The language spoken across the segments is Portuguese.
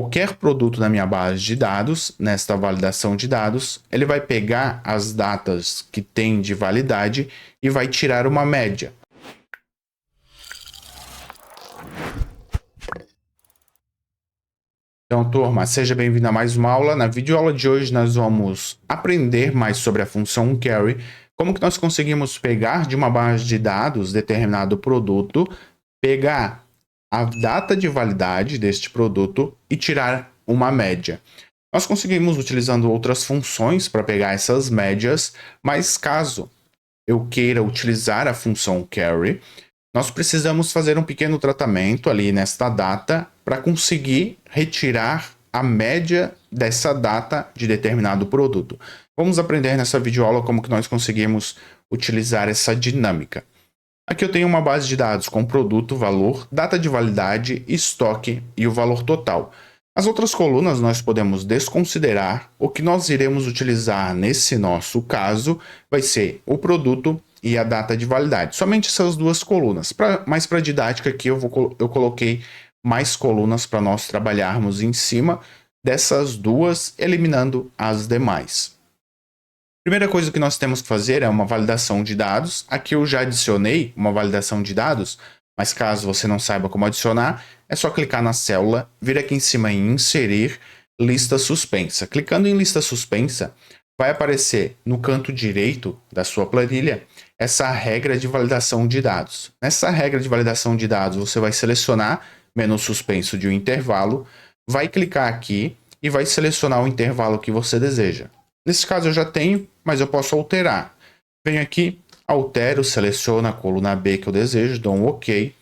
qualquer produto na minha base de dados, nesta validação de dados, ele vai pegar as datas que tem de validade e vai tirar uma média. Então, turma, seja bem-vindo a mais uma aula. Na videoaula de hoje, nós vamos aprender mais sobre a função carry, como que nós conseguimos pegar de uma base de dados determinado produto, pegar a data de validade deste produto e tirar uma média. Nós conseguimos utilizando outras funções para pegar essas médias, mas caso eu queira utilizar a função carry, nós precisamos fazer um pequeno tratamento ali nesta data para conseguir retirar a média dessa data de determinado produto. Vamos aprender nessa videoaula como que nós conseguimos utilizar essa dinâmica. Aqui eu tenho uma base de dados com produto, valor, data de validade, estoque e o valor total. As outras colunas nós podemos desconsiderar. O que nós iremos utilizar nesse nosso caso vai ser o produto e a data de validade. Somente essas duas colunas. Mas para didática aqui eu coloquei mais colunas para nós trabalharmos em cima dessas duas, eliminando as demais. Primeira coisa que nós temos que fazer é uma validação de dados. Aqui eu já adicionei uma validação de dados, mas caso você não saiba como adicionar, é só clicar na célula, vir aqui em cima em inserir, lista suspensa. Clicando em lista suspensa, vai aparecer no canto direito da sua planilha essa regra de validação de dados. Nessa regra de validação de dados, você vai selecionar menu suspenso de um intervalo, vai clicar aqui e vai selecionar o intervalo que você deseja. Nesse caso eu já tenho, mas eu posso alterar. Venho aqui, altero, seleciono a coluna B que eu desejo, dou um OK.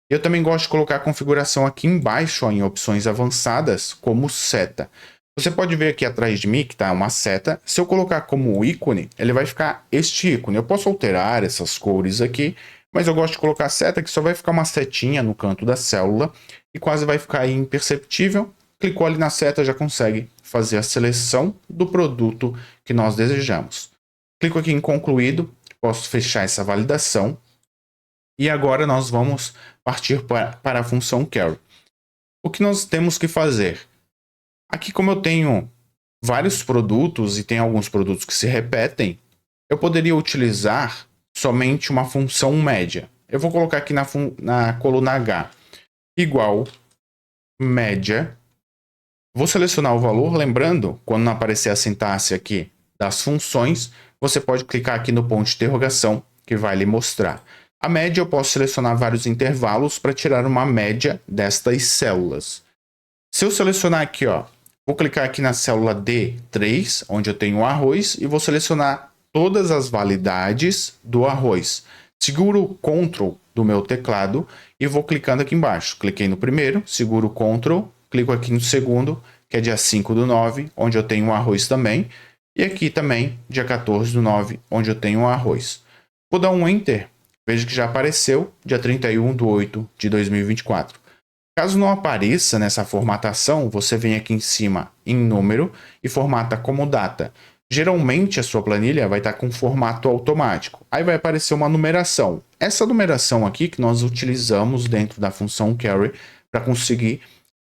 Eu também gosto de colocar a configuração aqui embaixo, ó, em opções avançadas, como seta. Você pode ver aqui atrás de mim que está uma seta. Se eu colocar como ícone, ele vai ficar este ícone. Eu posso alterar essas cores aqui, mas eu gosto de colocar seta que só vai ficar uma setinha no canto da célula e quase vai ficar imperceptível. Clicou ali na seta, já consegue fazer a seleção do produto que nós desejamos. Clico aqui em concluído, posso fechar essa validação. E agora nós vamos partir para a função carry. O que nós temos que fazer? Aqui, como eu tenho vários produtos e tem alguns produtos que se repetem, eu poderia utilizar somente uma função média. Eu vou colocar aqui na coluna H, igual média. Vou selecionar o valor, lembrando, quando não aparecer a sintaxe aqui das funções, você pode clicar aqui no ponto de interrogação, que vai lhe mostrar. A média eu posso selecionar vários intervalos para tirar uma média destas células. Se eu selecionar aqui, ó, vou clicar aqui na célula D3, onde eu tenho o arroz, e vou selecionar todas as validades do arroz. Seguro o Ctrl do meu teclado e vou clicando aqui embaixo. Cliquei no primeiro, seguro o Ctrl, clico aqui no segundo, que é dia 5/9, onde eu tenho o arroz também. E aqui também, dia 14/9, onde eu tenho o arroz. Vou dar um Enter. Veja que já apareceu, dia 31/8/2024. Caso não apareça nessa formatação, você vem aqui em cima em número e formata como data. Geralmente a sua planilha vai estar com formato automático. Aí vai aparecer uma numeração. Essa numeração aqui que nós utilizamos dentro da função carry para conseguir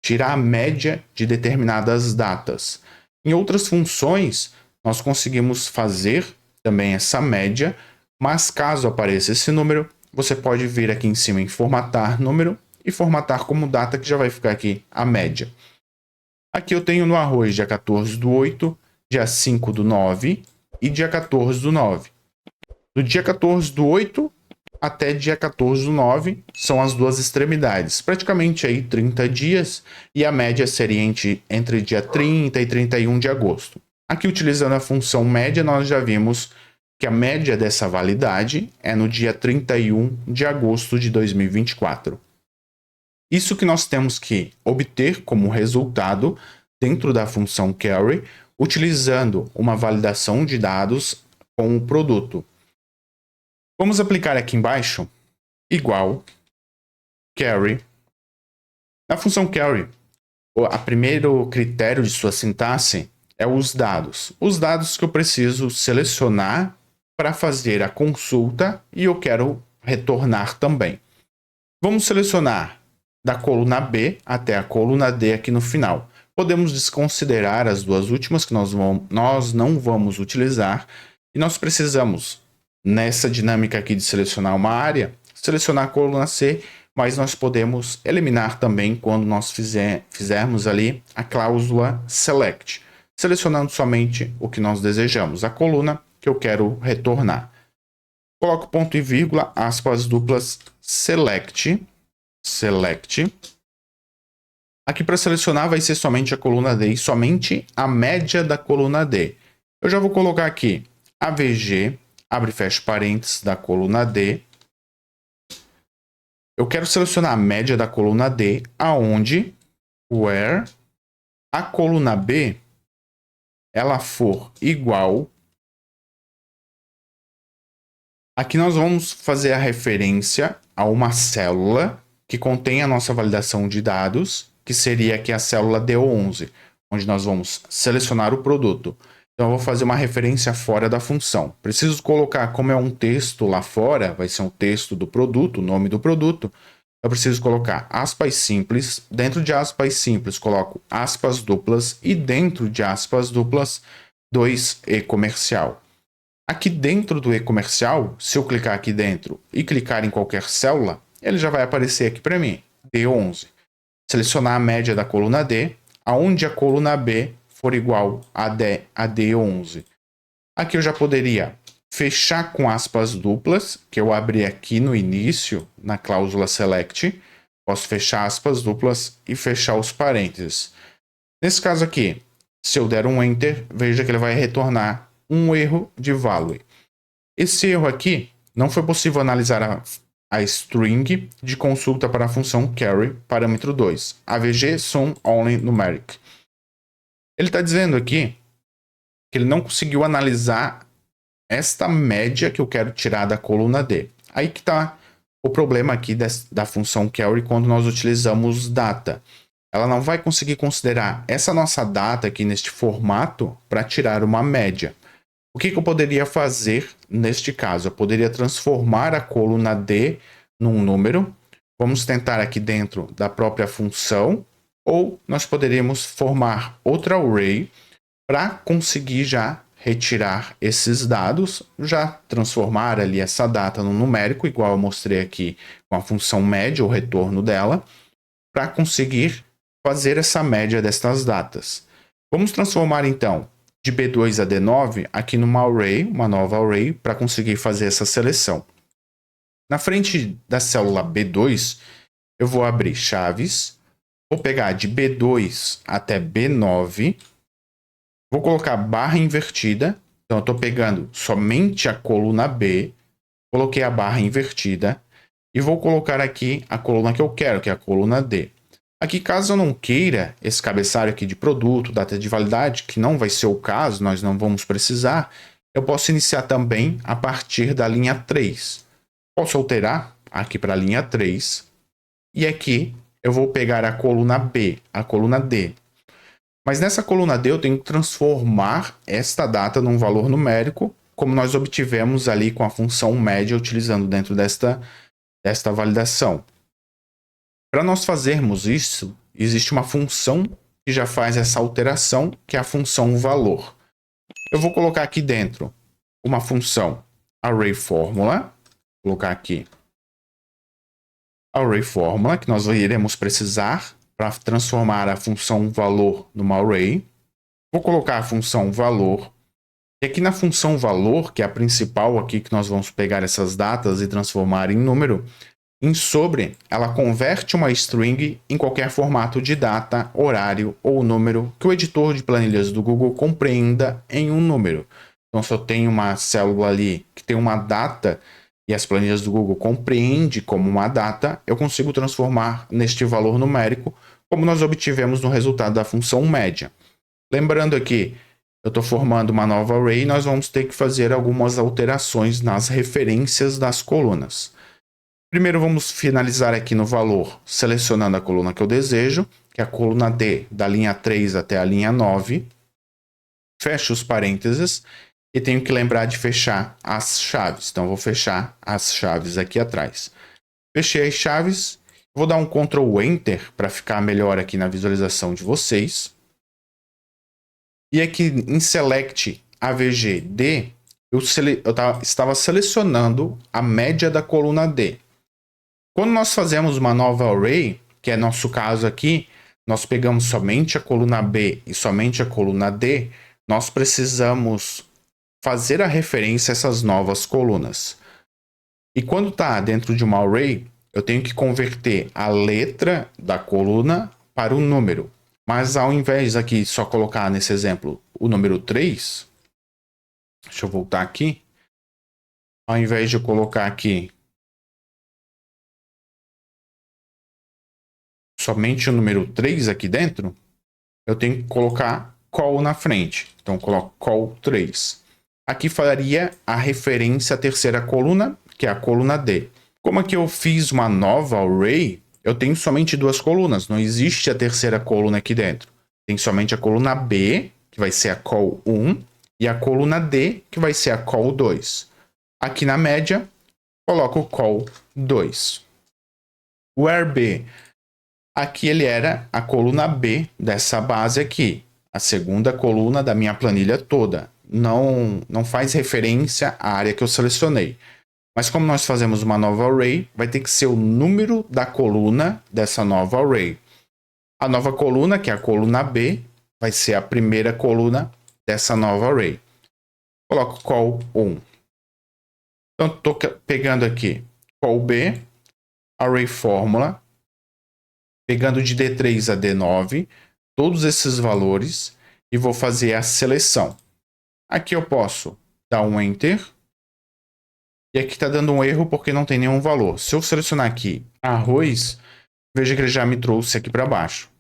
tirar a média de determinadas datas. Em outras funções, nós conseguimos fazer também essa média, mas caso apareça esse número, você pode vir aqui em cima em formatar número e formatar como data, que já vai ficar aqui a média. Aqui eu tenho no arroz dia 14/8, dia 5/9 e dia 14/9. Do dia 14/8 até dia 14/9 são as duas extremidades, praticamente aí 30 dias, e a média seria entre dia 30 e 31 de agosto. Aqui, utilizando a função média, nós já vimos que a média dessa validade é no dia 31 de agosto de 2024. Isso que nós temos que obter como resultado dentro da função carry, utilizando uma validação de dados com o produto. Vamos aplicar aqui embaixo, igual carry. Na função carry, o primeiro critério de sua sintaxe é os dados. Os dados que eu preciso selecionar para fazer a consulta e eu quero retornar também. Vamos selecionar da coluna B até a coluna D aqui no final. Podemos desconsiderar as duas últimas que nós não vamos utilizar. E nós precisamos, nessa dinâmica aqui de selecionar uma área, selecionar a coluna C, mas nós podemos eliminar também quando nós fizermos ali a cláusula select, selecionando somente o que nós desejamos, a coluna que eu quero retornar. Coloco ponto e vírgula, aspas duplas, select. Aqui para selecionar vai ser somente a coluna D e somente a média da coluna D. Eu já vou colocar aqui AVG, abre e fecha parênteses, da coluna D. Eu quero selecionar a média da coluna D, aonde, where, a coluna B, ela for igual. Aqui nós vamos fazer a referência a uma célula que contém a nossa validação de dados, que seria aqui a célula D11, onde nós vamos selecionar o produto. Então eu vou fazer uma referência fora da função. Preciso colocar, como é um texto lá fora, vai ser um texto do produto, o nome do produto. Eu preciso colocar aspas simples. Dentro de aspas simples, coloco aspas duplas. E dentro de aspas duplas, 2 e-comercial. Aqui dentro do e-comercial, se eu clicar aqui dentro e clicar em qualquer célula, ele já vai aparecer aqui para mim, D11. Selecionar a média da coluna D, aonde a coluna B for igual a D11. Aqui eu já poderia fechar com aspas duplas, que eu abri aqui no início, na cláusula select. Posso fechar aspas duplas e fechar os parênteses. Nesse caso aqui, se eu der um Enter, veja que ele vai retornar um erro de value. Esse erro aqui, não foi possível analisar a string de consulta para a função carry, parâmetro 2, AVG sum only numeric. Ele está dizendo aqui que ele não conseguiu analisar esta média que eu quero tirar da coluna D. Aí que está o problema aqui da função carry quando nós utilizamos data. Ela não vai conseguir considerar essa nossa data aqui neste formato para tirar uma média. O que eu poderia fazer neste caso? Eu poderia transformar a coluna D num número. Vamos tentar aqui dentro da própria função. Ou nós poderíamos formar outra array para conseguir já retirar esses dados, já transformar ali essa data no numérico, igual eu mostrei aqui com a função média, o retorno dela, para conseguir fazer essa média destas datas. Vamos transformar então de B2 a D9 aqui numa array, uma nova array, para conseguir fazer essa seleção. Na frente da célula B2, eu vou abrir chaves. Vou pegar de B2 até B9. Vou colocar barra invertida. Então, eu estou pegando somente a coluna B. Coloquei a barra invertida. E vou colocar aqui a coluna que eu quero, que é a coluna D. Aqui, caso eu não queira esse cabeçalho aqui de produto, data de validade, que não vai ser o caso, nós não vamos precisar, eu posso iniciar também a partir da linha 3. Posso alterar aqui para a linha 3. E aqui eu vou pegar a coluna B, a coluna D. Mas nessa coluna D eu tenho que transformar esta data num valor numérico, como nós obtivemos ali com a função média utilizando dentro desta validação. Para nós fazermos isso, existe uma função que já faz essa alteração, que é a função valor. Eu vou colocar aqui dentro uma função arrayFormula, vou colocar aqui arrayFormula, que nós iremos precisar para transformar a função valor numa array. Vou colocar a função valor. E aqui na função valor, que é a principal aqui, que nós vamos pegar essas datas e transformar em número, em sobre, ela converte uma string em qualquer formato de data, horário ou número que o editor de planilhas do Google compreenda em um número. Então, se eu tenho uma célula ali que tem uma data e as planilhas do Google compreendem como uma data, eu consigo transformar neste valor numérico, como nós obtivemos no resultado da função média. Lembrando aqui, eu estou formando uma nova array e nós vamos ter que fazer algumas alterações nas referências das colunas. Primeiro vamos finalizar aqui no valor, selecionando a coluna que eu desejo, que é a coluna D, da linha 3 até a linha 9. Fecho os parênteses e tenho que lembrar de fechar as chaves. Então, vou fechar as chaves aqui atrás. Fechei as chaves. Vou dar um Ctrl Enter para ficar melhor aqui na visualização de vocês. E aqui em Select AVG D, eu estava selecionando a média da coluna D. Quando nós fazemos uma nova array, que é nosso caso aqui, nós pegamos somente a coluna B e somente a coluna D, nós precisamos fazer a referência a essas novas colunas. E quando está dentro de uma array, eu tenho que converter a letra da coluna para o número. Mas ao invés aqui só colocar nesse exemplo o número 3, deixa eu voltar aqui. Ao invés de eu colocar aqui somente o número 3 aqui dentro, eu tenho que colocar call na frente. Então eu coloco call 3. Aqui faria a referência à terceira coluna, que é a coluna D. Como aqui eu fiz uma nova array, eu tenho somente duas colunas, não existe a terceira coluna aqui dentro. Tem somente a coluna B, que vai ser a call 1, e a coluna D, que vai ser a call 2. Aqui na média, coloco o call 2. Where B, aqui ele era a coluna B dessa base aqui, a segunda coluna da minha planilha toda. Não faz referência à área que eu selecionei. Mas como nós fazemos uma nova array, vai ter que ser o número da coluna dessa nova array. A nova coluna, que é a coluna B, vai ser a primeira coluna dessa nova array. Coloco call 1. Então, estou pegando aqui call B, array fórmula, pegando de D3 a D9, todos esses valores, e vou fazer a seleção. Aqui eu posso dar um Enter. E aqui está dando um erro porque não tem nenhum valor. Se eu selecionar aqui arroz, veja que ele já me trouxe aqui para baixo.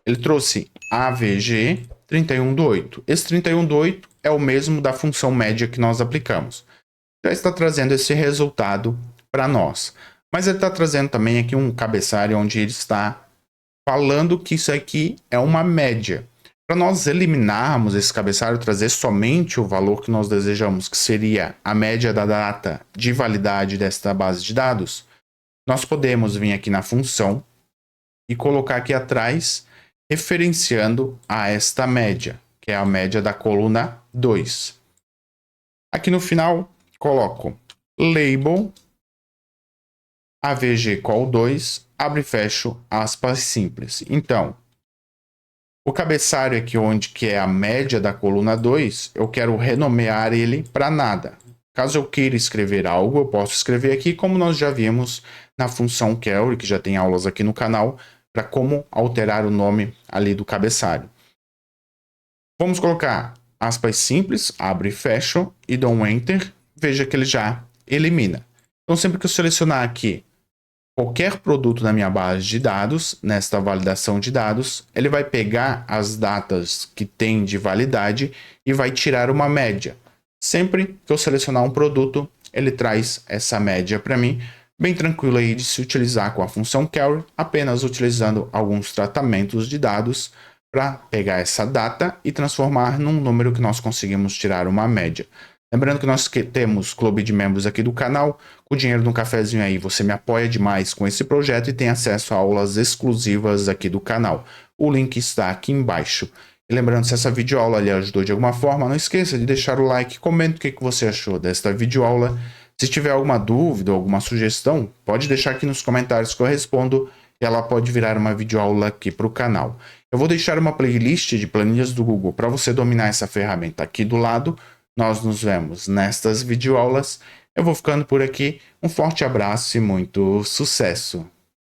Ele trouxe AVG 31 do 8. Esse 31 do 8 é o mesmo da função média que nós aplicamos. Já está trazendo esse resultado para nós. Mas ele está trazendo também aqui um cabeçalho onde ele está falando que isso aqui é uma média. Para nós eliminarmos esse cabeçalho, trazer somente o valor que nós desejamos, que seria a média da data de validade desta base de dados, nós podemos vir aqui na função e colocar aqui atrás, referenciando a esta média, que é a média da coluna 2. Aqui no final, coloco label avg call 2, abre e fecho aspas simples. Então, o cabeçalho aqui, onde que é a média da coluna 2, eu quero renomear ele para nada. Caso eu queira escrever algo, eu posso escrever aqui, como nós já vimos na função query, que já tem aulas aqui no canal, para como alterar o nome ali do cabeçalho. Vamos colocar aspas simples, abre e fecho, e dou um Enter, veja que ele já elimina. Então, sempre que eu selecionar aqui qualquer produto na minha base de dados, nesta validação de dados, ele vai pegar as datas que tem de validade e vai tirar uma média. Sempre que eu selecionar um produto, ele traz essa média para mim, bem tranquilo aí de se utilizar com a função query, apenas utilizando alguns tratamentos de dados para pegar essa data e transformar num número que nós conseguimos tirar uma média. Lembrando que nós temos clube de membros aqui do canal. Com o dinheiro de um cafezinho aí, você me apoia demais com esse projeto e tem acesso a aulas exclusivas aqui do canal. O link está aqui embaixo. E lembrando, se essa videoaula lhe ajudou de alguma forma, não esqueça de deixar o like, comenta o que você achou desta videoaula. Se tiver alguma dúvida ou alguma sugestão, pode deixar aqui nos comentários que eu respondo e ela pode virar uma videoaula aqui para o canal. Eu vou deixar uma playlist de planilhas do Google para você dominar essa ferramenta aqui do lado. Nós nos vemos nestas videoaulas. Eu vou ficando por aqui. Um forte abraço e muito sucesso!